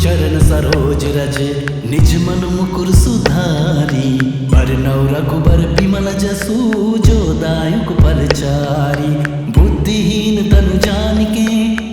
चरण सरोज रज निज मन मुकुर सुधारी। बरनौ रघुबर बिमल जसु जो दायुक फलचारी। बुद्धिहीन तनु जानिके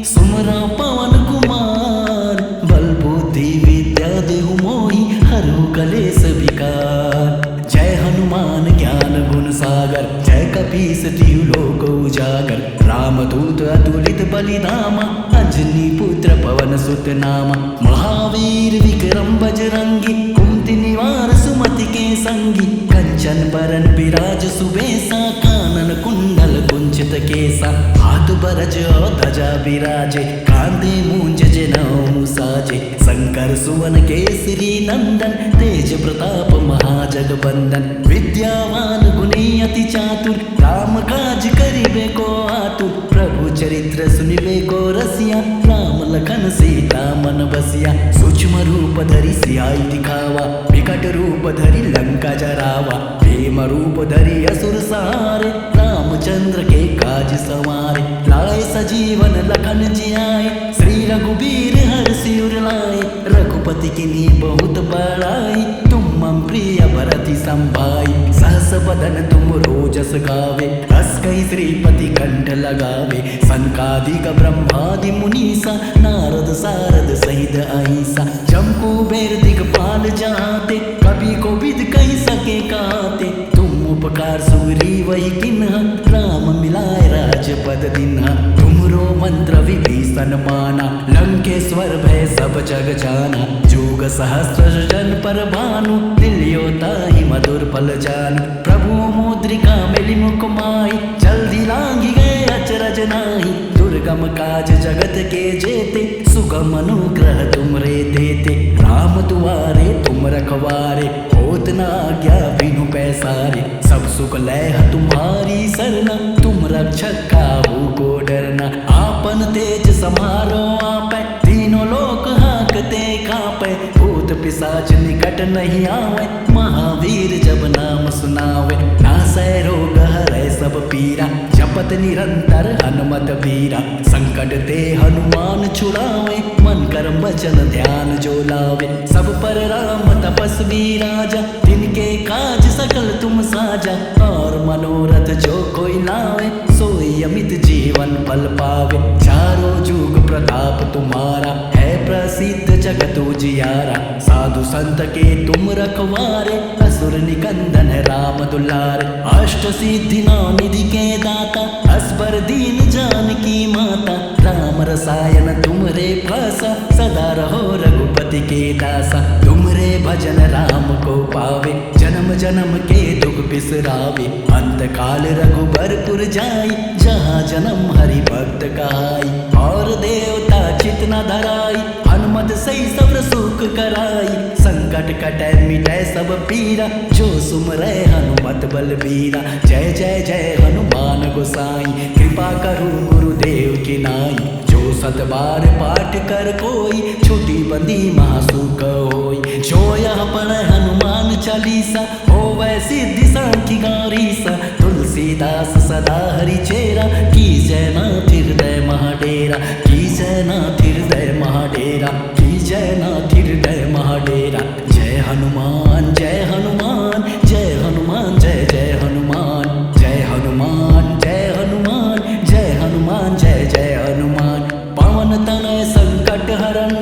सुमरा पवन कुमार। बल बुद्धि विद्या देहु मोहि हरहु कलेस विकार। जय हनुमान ज्ञान गुण सागर जय कपीस तिहु लोक उजागर। रामदूत अतुलित बलिधामा अंजनी पुत्र पवन सुत नामा। महावीर विक्रम बजरंगी कुमति निवार सुमति के संगी। कंचन बरन बिराज सुबेसा कानन कुंडल कुंचित केसा। हाथ बरज ध्वजा बिराजे कांधे मूंज जनेऊ साजे। शंकर सुवन केसरी नंदन तेज प्रताप महाजगबंदन। विद्यावान गुणी अति चातुर राम काज करिबे को आतुर। प्रभु चरित्र सुनिबे को रसिया राम लखन सीता मन बसिया। सूक्ष्म रूप धरि सियाई दिखावा विकट रूप धरि लंका जरावा। प्रेम रूप धरि असुर सहारे रामचंद्र के काज सवारे। लाए सजीवन लखन जियाए श्री रघुबीर हरषि उर लाए। रघुपति किन्ही बहुत बड़ाई तुम मम प्रिय भरति संभाई। सहस बदन तुम रोजस गावे अस कहि श्रीपति कंठ लगावे। सनकादिक ब्रह्मादि मुनीसा नारद सारद सहित अहिंसा। जम कुबेर दिगपाल जाते कवि कोविद कहि सके काते। तुम उपकार सुग्रीव वही किन्ह राम मिलाए राजपद दिन्हा। तुमरो मंत्र विभीषण माना लंकेश्वर भय सब जग जाना। जोग सहस्र जन पर भानु दिलियो ताहि मधुर फल जानु। प्रभु मुद्रिका मिलि मुख माहि जल्दी लांघि गए अचरज नाही। दुर्गम काज जगत के जेते सुगम अनुग्रह तुमरे देते। राम दुआरे तुम रखवारे होत न आज्ञा बिनु पैसारे। सब सुख लय तुम्हारी सरना तुम रक्षक काहू को डरना। आपन तेज समारो आपै तीनों लोक हाँकते कांपै। भूत पिशाच निकट नहीं आवे महावीर जब नाम सुनावे। नासै रोग हरै सब पीरा जपत निरंतर हनुमत बीरा। संकट ते हनुमान छुड़ावे मन कर्म वचन ध्यान जो लावे। सब पर राम तपस्वी राजा तिनके काज सकल तुम साजा। और मनोरथ जो कोई लावे सोई अमित जीवन फल पावे। चारों जुग प्रताप तुम्हारा है प्रसिद्ध जगत उजियारा। साधु संत के तुम रखवारे असुर निकंदन राम दुलारे। अष्ट सिद्धि नौ निधि के दाता असबर दीन जानकी माता। राम रसायन तुमरे भाषा सदा रहो रघुपति के दासा। तुमरे भजन राम को पावे जन्म जन्म के दुख बिसरावे। अंत काल रघुबरपुर जाई जहाँ जन्म हरि भक्त कहाई। और देवता चित न धराई हनुमत सही सब सुख कराई। संकट कटै मिटै सब पीरा जो सुमरै हनुमत बलबीरा। जय जय जय हनुमान गोसाई कृपा करु गुरुदेव की नाई। जो सत बार पाठ कर कोई छुटी बंदी महासुख होई। जो यह पढ़ै हनुमान चालीसा होवै सिद्धि सांख्य गौरीसा। तुलसीदास सदा हरि चेरा कीजय नाथ हृदय महाडेरा। कीजय नाथ हृदय महाडेरा कीजय नाथ हृदय महाडेरा। जय हनुमान जय हनुमान जय हनुमान जय जय हनुमान। जय हनुमान जय हनुमान जय हनुमान जय जय हनुमान। पवन तनय संकट हरण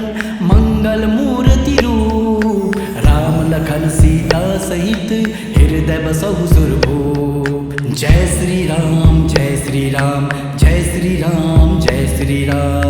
मंगल मूर्ति रूप। राम लखन सीता सहित हृदय बसहु सुरभूप। जय श्री राम जय श्री राम जय श्री राम जय श्री राम।